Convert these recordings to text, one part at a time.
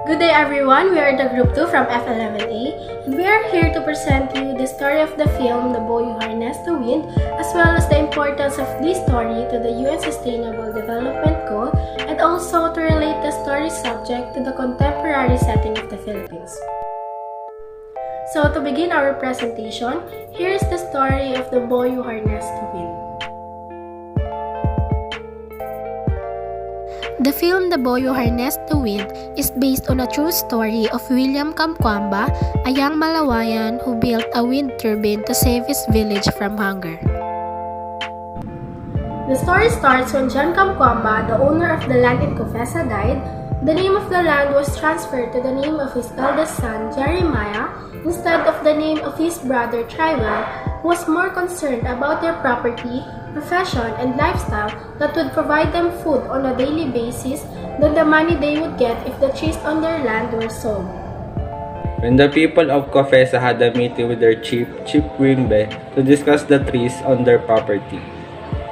Good day everyone, we are the Group 2 from F11A and we are here to present you the story of the film The Boy Who Harnessed the Wind as well as the importance of this story to the UN Sustainable Development Goal and also to relate the story subject to the contemporary setting of the Philippines. So to begin our presentation, here is the story of The Boy Who Harnessed the Wind. The film The Boy Who Harnessed the Wind is based on a true story of William Kamkwamba, a young Malawayan who built a wind turbine to save his village from hunger. The story starts when John Kamkwamba, the owner of the land in Cofesa, died. The name of the land was transferred to the name of his eldest son, Jeremiah, instead of the name of his brother, Trywell, who was more concerned about their property, profession, and lifestyle that would provide them food on a daily basis than the money they would get if the trees on their land were sold. When the people of Cofesa had a meeting with their chief Wimbe, to discuss the trees on their property,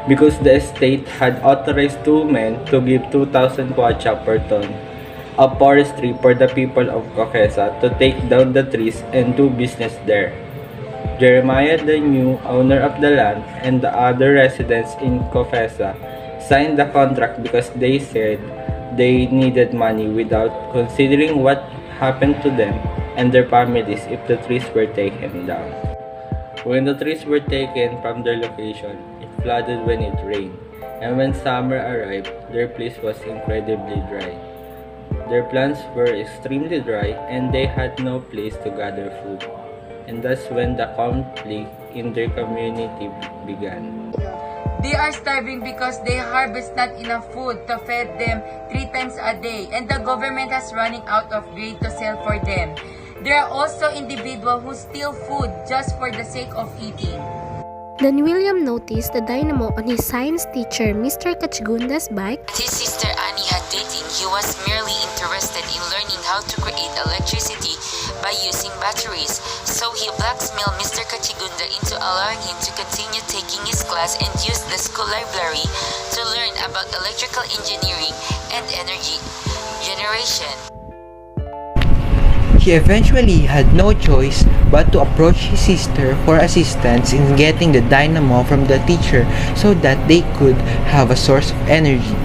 because the estate had authorized 2 men to give 2,000 kwacha per ton of forestry for the people of Cofesa to take down the trees and do business there. Jeremiah, the new owner of the land, and the other residents in Cofesa signed the contract because they said they needed money without considering what happened to them and their families if the trees were taken down. When the trees were taken from their location, it flooded when it rained, and when summer arrived, their place was incredibly dry. Their plants were extremely dry and they had no place to gather food. And that's when the conflict in their community began. They are starving because they harvest not enough food to feed them 3 times a day, and the government has running out of grain to sell for them. There are also individuals who steal food just for the sake of eating. Then William noticed the dynamo on his science teacher, Mr. Kachgunda's bike. His sister Annie had dating. He was merely interested in learning how to create electricity by using batteries, so he blackmailed Mr. Kachigunda into allowing him to continue taking his class and use the school library to learn about electrical engineering and energy generation. He eventually had no choice but to approach his sister for assistance in getting the dynamo from the teacher so that they could have a source of energy.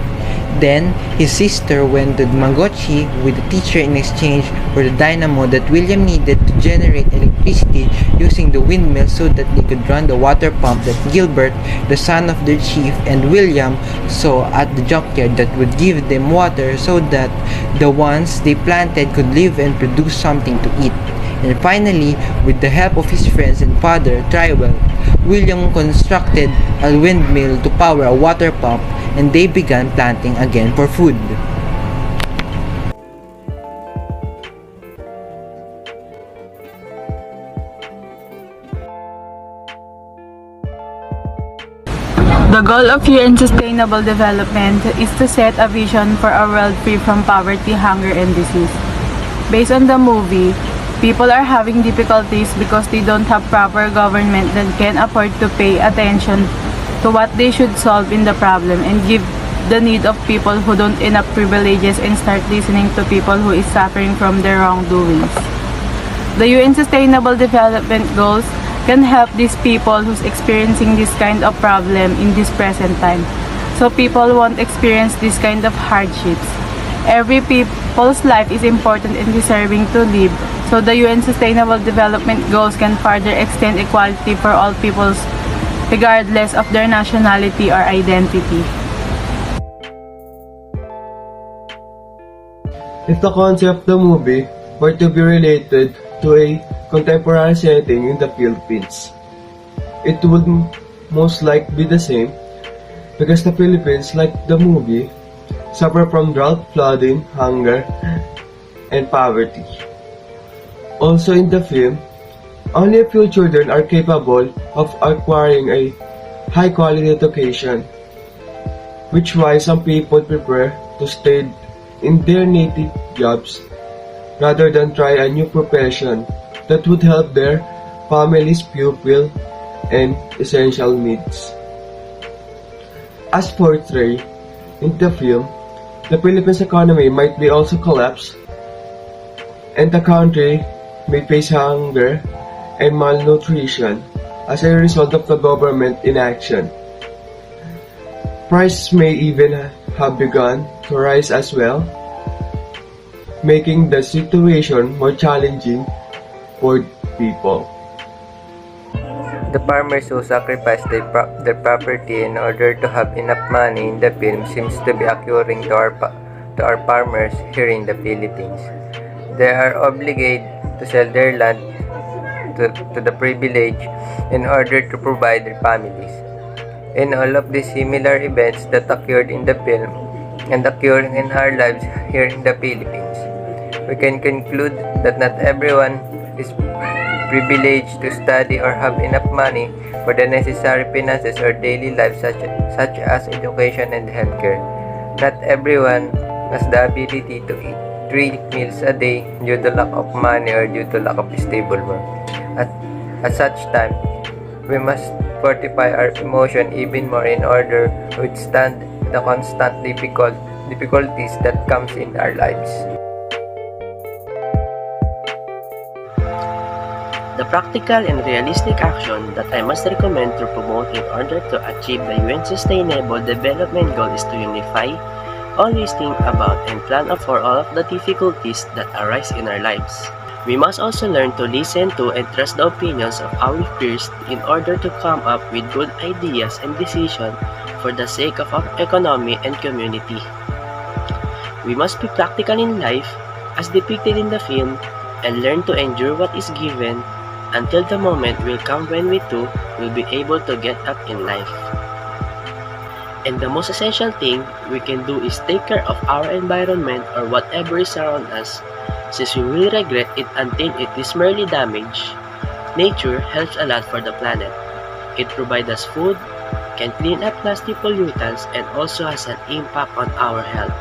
Then, his sister went to Mangochi with the teacher in exchange for the dynamo that William needed to generate electricity using the windmill so that they could run the water pump that Gilbert, the son of their chief, and William saw at the junkyard that would give them water so that the ones they planted could live and produce something to eat. And finally, with the help of his friends and father, Trywell, William constructed a windmill to power a water pump, and they began planting again for food. The goal of UN Sustainable Development is to set a vision for a world free from poverty, hunger, and disease. Based on the movie, people are having difficulties because they don't have proper government that can afford to pay attention to what they should solve in the problem and give the need of people who don't enough privileges and start listening to people who is suffering from their wrongdoings. The UN Sustainable Development Goals can help these people who's experiencing this kind of problem in this present time, so people won't experience this kind of hardships. Every people's life is important and deserving to live, so the UN Sustainable Development Goals can further extend equality for all peoples regardless of their nationality or identity. If the concept of the movie were to be related to a contemporary setting in the Philippines, it would most likely be the same because the Philippines, like the movie, suffer from drought, flooding, hunger, and poverty. Also in the film, only a few children are capable of acquiring a high-quality education, which why some people prefer to stay in their native jobs rather than try a new profession that would help their family's pupil and essential needs. As portrayed in the film, the Philippines economy might be also collapse and the country may face hunger and malnutrition as a result of the government inaction. Prices may even have begun to rise as well, making the situation more challenging for people. The farmers who sacrifice their property in order to have enough money in the film seems to be occurring to our farmers here in the Philippines. They are obligated to sell their land to the privileged in order to provide their families. In all of these similar events that occurred in the film and occurring in our lives here in the Philippines, we can conclude that not everyone is privileged to study or have enough money for the necessary finances or daily life such as education and healthcare. Not everyone has the ability to eat 3 meals a day due to lack of money or due to lack of stable work. At such time, we must fortify our emotion even more in order to withstand the constant difficulties that comes in our lives. The practical and realistic action that I must recommend to promote in order to achieve the UN Sustainable Development Goal is to unify, always think about and plan for all of the difficulties that arise in our lives. We must also learn to listen to and trust the opinions of our peers in order to come up with good ideas and decisions for the sake of our economy and community. We must be practical in life as depicted in the film and learn to endure what is given until the moment will come when we too will be able to get up in life. And the most essential thing we can do is take care of our environment or whatever is around us, since we will regret it until it is merely damaged. Nature helps a lot for the planet. It provides us food, can clean up plastic pollutants, and also has an impact on our health.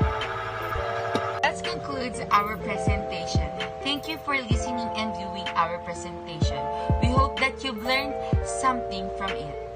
That concludes our presentation. Thank you for listening and viewing our presentation. We hope that you've learned something from it.